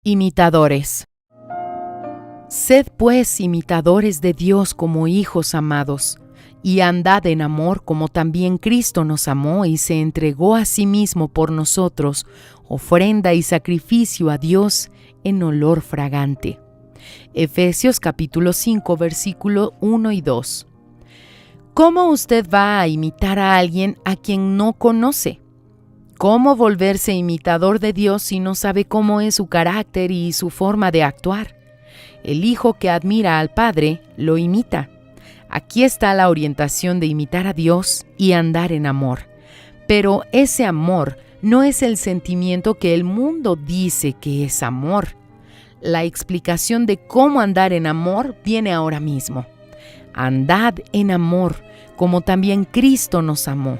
Imitadores. Sed pues imitadores de Dios como hijos amados, y andad en amor como también Cristo nos amó y se entregó a sí mismo por nosotros, ofrenda y sacrificio a Dios en olor fragante. Efesios capítulo 5, versículo 1 y 2. ¿Cómo usted va a imitar a alguien a quien no conoce? ¿Cómo volverse imitador de Dios si no sabe cómo es su carácter y su forma de actuar? El hijo que admira al Padre lo imita. Aquí está la orientación de imitar a Dios y andar en amor. Pero ese amor no es el sentimiento que el mundo dice que es amor. La explicación de cómo andar en amor viene ahora mismo. Andad en amor, como también Cristo nos amó.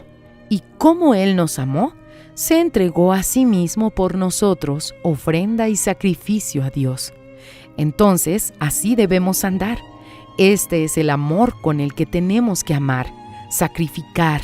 ¿Y cómo Él nos amó? Se entregó a sí mismo por nosotros, ofrenda y sacrificio a Dios. Entonces, así debemos andar. Este es el amor con el que tenemos que amar, sacrificar,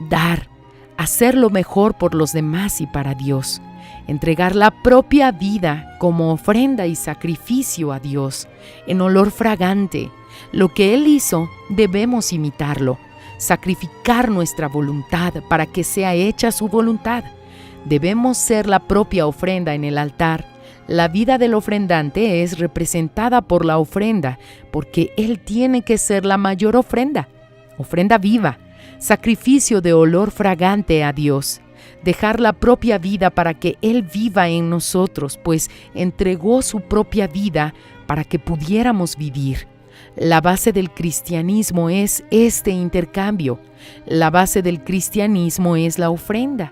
dar, hacer lo mejor por los demás y para Dios. Entregar la propia vida como ofrenda y sacrificio a Dios, en olor fragante. Lo que Él hizo, debemos imitarlo. Sacrificar nuestra voluntad para que sea hecha su voluntad. Debemos ser la propia ofrenda en el altar. La vida del ofrendante es representada por la ofrenda, porque Él tiene que ser la mayor ofrenda viva, sacrificio de olor fragante a Dios. Dejar la propia vida para que Él viva en nosotros, pues entregó su propia vida para que pudiéramos vivir. La base del cristianismo es este intercambio. La base del cristianismo es la ofrenda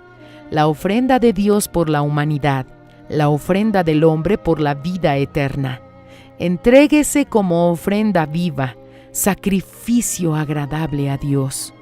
de Dios por la humanidad, la ofrenda del hombre por la vida eterna. Entréguese como ofrenda viva, sacrificio agradable a Dios.